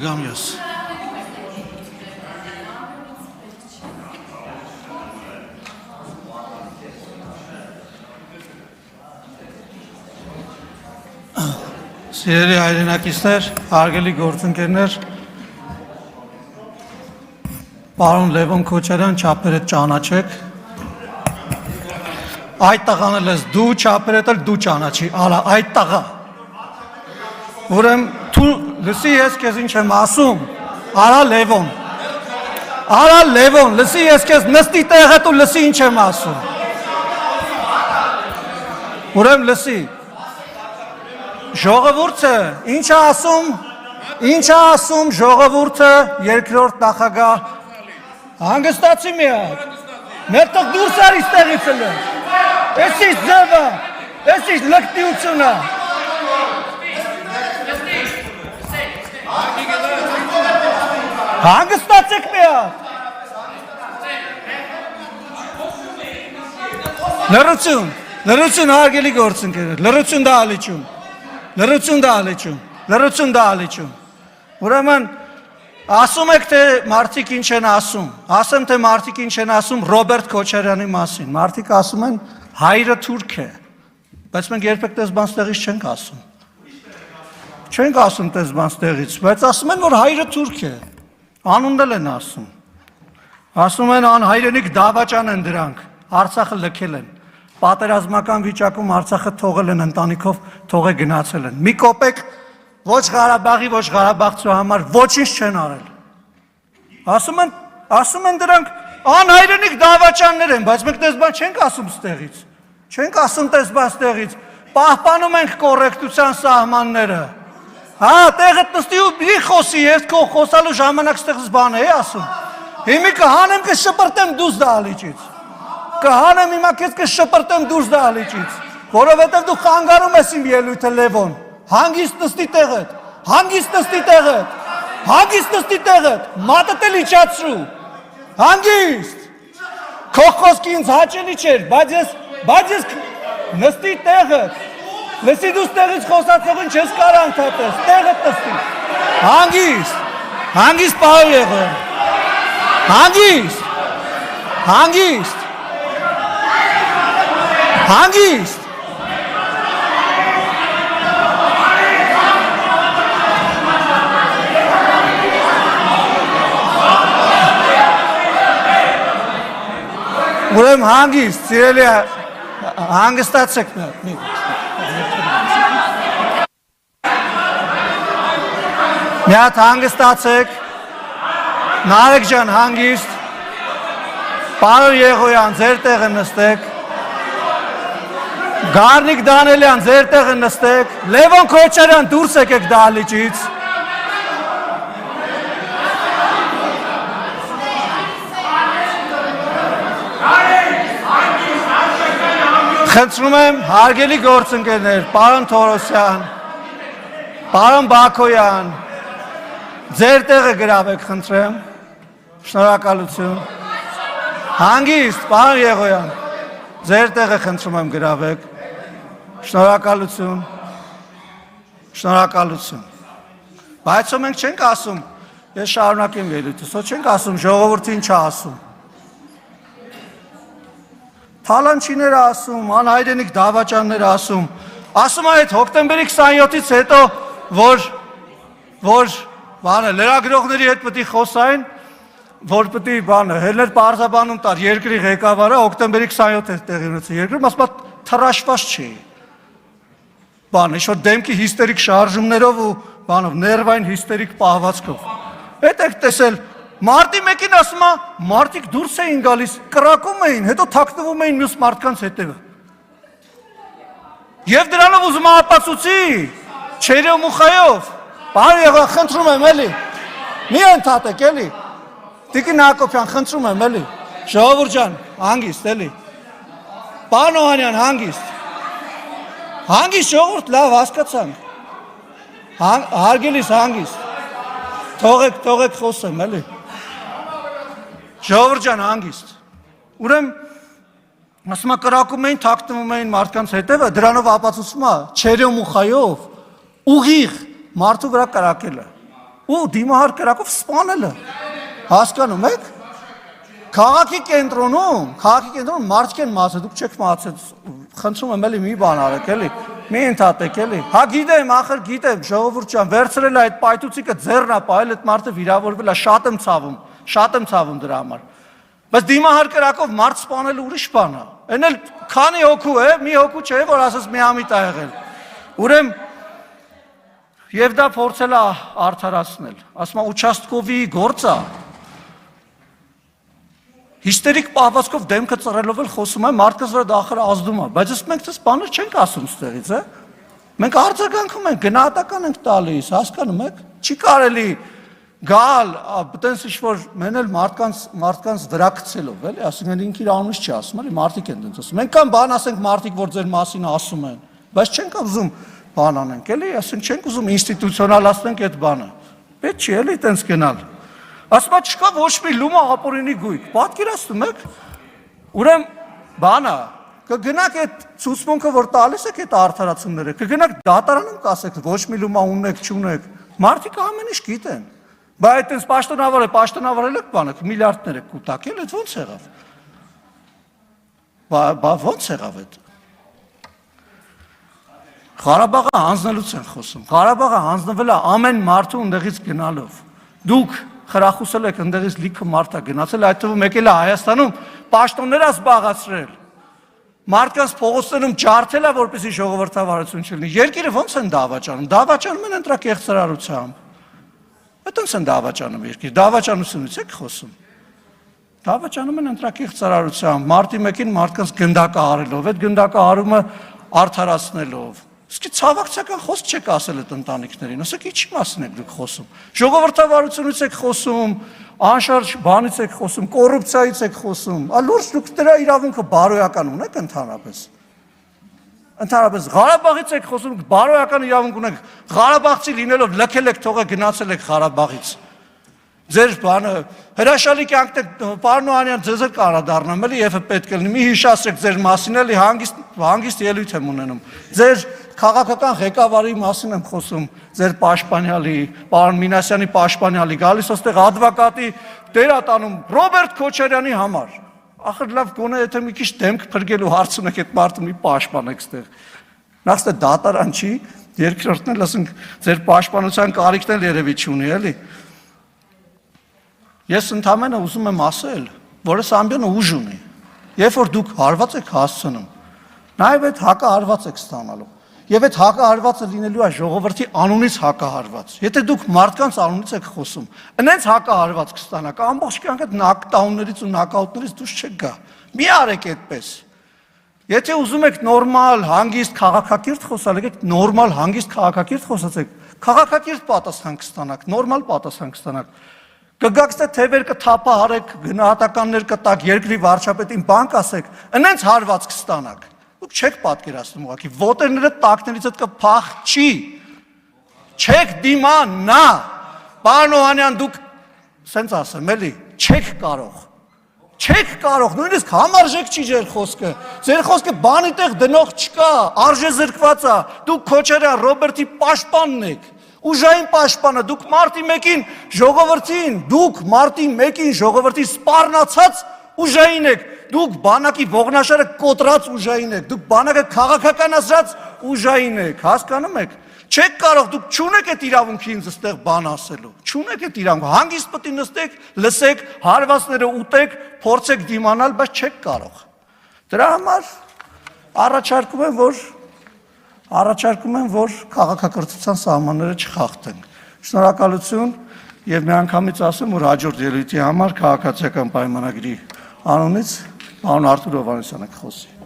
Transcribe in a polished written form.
Գամյաս Սիրելի հայրենակիցներ, հարգելի գործընկերներ, պարոն Լևոն Քոչարյան, չափերդ ճանաչեք, այդ տղան էլ ես դու, չափերդ էլ դու ճանաչի, ալա, այդ տղա, ուրեմ թու լսի ես կեզ ինչ եմ ասում, արա Լևոն, լսի ես կեզ նստի տեղետ ու լսի ինչ եմ ասում, ուրեմ լսի, ժողովուրդը, ինչ ասում ժողովուրդը երկրորդ նախագահ, հանգստացի միակ, մեր տղ դուրս արի ստեղից էլ, ես ինչ ձևը, ես ինչ լկտիությունը, հանգստացեք միակ, լրություն հարգելի գործընկերներ, լրություն դա ալիչում, ուրեմն ասում եք թե մարդիկ ինչ են ասում, ասեմ թե մարդիկ ինչ են ասում Ռոբերտ Քոչարյանի մասին, մարդիկ ասում են հայրը թուրք է, բայց մենք երբեք տես բան ստեղից չենք ասում տես բան ստեղից, բայց ասում են որ հայրը թուրք է, անունն են ասում են անհայրենիք դավաճան են դրանք, Արցախը լքել են, պատերազմական վիճակում Արցախը թողել են ընտանիքով, թողե գնացել են։ Մի կոպեկ ոչ Ղարաբաղի, ոչ Ղարաբաղցու համար ոչինչ չեն արել։ Ասում են դրանք անհայրենիք դավաճաններ են, բայց մենք տես բան չենք ասում ստեղից։ Չենք ասում տես բան ստեղից։ Պահպանում ենք կոռեկտության սահմանները։ Հա, տեղը նստի ու մի խոսի, ես քո խոսալու ժամանակ ստեղից բան էի ասում։ Հիմի կհանեմ կշպրտեմ դուրս դահլիճից։ Կհանեմ հիմա քեզ կշպրտեմ դուրս դահլիճից, որովհետև դու խանգարում ես իմ ելույթը Լևոն, հանգիստ նստի տեղդ, մատդ էլ իջացրու, հանգիստ, քո խոսքի ինձ հաճելի չէր, բայց ես նստի տեղդ, լսի դու տեղից խոսացողին չես կարա ընդհատես, տեղդ նստի, հանգիստ պահով եղել, հանգիստ, ուրեմ հանգիստ, սիրելի հանգստացեք մի հատ հանգստացեք, Նարեկ ջան հանգիստ, պարոն Եղոյան ձեր տեղը նստեք, Գառնիկ Դանելյան ձեր տեղը նստեք, Լևոն Քոչարյան դուրս եկեք դահլիճից, խնդրում եմ հարգելի գործընկերներ, պարոն Թորոսյան, պարոն Բաքոյան, ձեր տեղը գրավեք խնդրեմ, շնորհակալություն, հանգիստ, պարոն Եղոյան, ձեր տեղը խնդրում եմ գրավեք, շնորհակալություն, բայց մենք չենք ասում, ես շարունակեմ ելույթս, չենք ասում ժողովուրդը ինչ է ասում, թալանչիներ ասում, անհայրենիք դավաճաններ ասում այդ հոկտեմբերի 27-ից հետո, որ լրագրողների հետ պետք է խոսային, որ պետք է հելներ պարզաբանում տար երկրի ղեկավարը հոկտեմբերի 27-ից տեղի ունեցել երկրում, ասում թռաշված չի, ինչ-որ դեմքի հիստերիկ շարժումներով ու ներվային հիստերիկ պահվածքով, հետ եք տեսել, Մարտի մեկին ասում է, մարդիկ դուրս էին գալիս, կրակում էին, հետո թաքնվում էին մյուս մարդկանց հետևը։ Եվ դրանով ուզում ապացուցի, չերյո մուխայով, պարոն Եղոյան, խնդրում եմ էլի, մի ընդհատեք էլի, Տիկին Հակոբյան, խնդրում եմ էլի, ժողովուրդ ջան, հանգիստ էլի, պարոն Օհանյան, հանգիստ ժողովուրդ, լավ հասկացանք, հարգելիս հանգիստ, թողեք խոսեմ էլի, ժողովուրդ ջան հանգիստ, ուրեմ ասում է կրակում էին, թաքնվում էին մարդկանց հետևը, դրանով ապացուցում է չերյո մուխայով ուղիղ մարդու վրա կրակելը, ու դիմահարկերակով սպանելը։ Հասկանում եք։ Քաղաքի կենտրոնում մարդիկ են մացել, դուք չեք մացել, խնդրում եմ էլի մի բան արեք էլի, մի ընդհատեք էլի։ Հա գիտեմ, ախր գիտեմ, ժողովուրդ ջան, վերցրել է այդ պայթուցիկը ձեռն է պահել, այդ մարդը վիրավորվել է, շատ եմ ցավում դրա համար։ Բայց դիմահարկերակով մարդ սպանելը ուրիշ բան է։ Էն էլ քանի հոգու է, մի հոգու չէ, որ ասես միամիտ ա եղել։ Ուրեմն եւ դա փորձել է արդարացնել։ Ասում է ուչաստկովի գործը հիստերիկ պահվածքով դեմքը ծռելով էլ խոսում է, մարդկանց վրա դա ախր ազդում է, բայց ըստ մենք դες բաներ չենք ասում ստեղից, է։ Մենք արձագանքում ենք, գնահատական ենք տալիս, հասկանում եք։ Չի կարելի գալ, այտենց ինչ-որ մենել մարդկանց վրա գցելով, էլի, ասենք ինքը իր անունից չի ասում, էլի, մարդիկ են դենց ասում։ Մենք կան բան ասենք մարդիկ, որ ձեր մասին ասում են, բայց չենք ուզում բան անենք, էլի, ասենք չենք ուզում ինստիտուցիոնալացնենք այդ բանը։ Պետք չի էլի այտենց գնալ։ Ասում է չկա ոչ մի լումա ապօրինի գույք, պատկերացնում եք։ Ուրեմն բանը կգնաք այդ ցուցմունքը, որ տալիս եք այդ արդարացումները, կգնաք դատարանում կասեք ոչ մի լումա ունեք, չունեք։ Մարդիկ ամեն ինչ գիտեն։ Բայց այտենց պաշտոնավարել եք բանը, միլիարդներ եք կուտակել, այդ ո՞նց եղավ։ Բա ո՞նց եղավ այդ։ Ղարաբաղը հանձնելուց են խոսում։ Ղարաբաղը հանձնվել է ամեն մարդու ընդեղից գնալով։ Դուք խրախուսել եք ընդեղից լիքը մարդ է գնացել, այդ թվում եկել է Հայաստանում պաշտոններ է զբաղացրել։ Մարդկանց փողոցներում ջարդել է, որպեսզի ժողովրդավարություն չլինի։ Երկիրը ո՞նց են դավաճանում։ Դավաճանում են ընտրակեղծարարությամբ։ Այդպես են դավաճանում երկիր։ Դավաճանությունից եք խոսում։ Դավաճանում են ընտրակեղծարարությամբ, մարտի 1-ին մարդկանց գնդակը արելով, այդ գնդակը արումը արդարացնելով։ Իսկ ցավակցական խոսք չեք ասել այդ ընտանիքներին, ասեք ինչի մասին եք դուք խոսում։ Ժողովրդավարությունից եք խոսում, անշարժ բանից եք խոսում, կոռուպցիայից եք խոսում։ Լուրջ դուք դրա իրավունքը բարոյական ունեք ընդհանրապես։ Ընդհանրապես Ղարաբաղից եք խոսում, բարոյական իրավունք ունեք։ Ղարաբաղցի լինելով լքել եք թողը գնացել եք Ղարաբաղից։ Ձեր բանը հրաշալի կյանքն պարոն Օհանյան ձեզ էլ կանադառնամ էլի եւ պետք է լինի մի հիշացրեք ձեր մասին էլի հանգիստ ելույթ եմ ունենում ձեր քաղաքական ղեկավարի մասին եմ խոսում ձեր պաշտպանյալի պարոն Մինասյանի պաշտպանյալի գալիս ոստեղ advokatի դերատանում Ռոբերտ Քոչարյանի համար ախր լավ գոնե եթե մի քիչ դեմք փրկելու հարց ունեք այդ մարդը մի պաշտպանեք ստեղ նախստե դատարան չի երկրորդն էլ ասենք ձեր պաշտպանության կարիքն էլ երևի չունի էլի Ես ընդհանրապես ուզում եմ ասել, որ այս ամբիոնը ուժ ունի։ Երբ որ դուք հարված եք հասցնում, նաև այդ հակահարված եք ստանալու։ Եվ այդ հակահարվածը լինելու է ժողովրդի անունից հակահարված։ Եթե դուք մարդկանց անունից եք խոսում, այնց հակահարված կստանաք, ամբողջ կյանքը նոկդաուններից ու նոկաուտներից դուրս չեք գա։ Մի արեք այդպես։ Եթե ուզում եք նորմալ, հանգիստ քաղաքակիրթ խոսալ, եկեք նորմալ, հանգիստ քաղաքակիրթ խոսացեք, քաղաքակիրթ պատասխան կստանաք, նորմալ պատասխան կստանաք։ Կգաք ստե թևեր կթափահարեք, գնահատականներ կտակ, երկրի վարչապետին բան կասեք, այնց հարված կստանաք։ Դուք չեք պատկերացնում ուղղակի, ոտերները տակներից հետ կփախչի։ Չեք դիմանա։ Պարոն Օհանյան, դուք սենց ասեմ, էլի, չեք կարող։ Չեք կարող, նույնիսկ համարժեք չի ձեր խոսքը։ Ձեր խոսքը բանի տեղ դնող չկա, արժե զրկված է։ Դուք Քոչարյան Ռոբերտի պաշտպանն եք։ Ուժային պաշտպանը, դուք մարտի 1-ին ժողովրդի սպառնացած ուժային եք, դուք բանակի ողնաշարը կոտրած ուժային եք, դուք բանակը քաղաքականացրած ուժային եք, հասկանում եք, չեք կարող, դուք չունեք այդ իրավունքը ինձ ստեղ բան ասելու, չունեք այդ իրավունքը, հանգիստ պետք է նստեք, լսեք, հարվածները ուտեք, փորձեք դիմանալ, բայց չեք կարող, դրա համար առաջարկում եմ, որ քաղաքակրթության սահմանները չխախտենք։ Շնորհակալություն եւ միանգամից ասեմ, որ հաջորդ ելույթի համար քաղաքացիական պայմանագրի անունից պարոն Արթուր Հովհաննիսյանը կխոսի։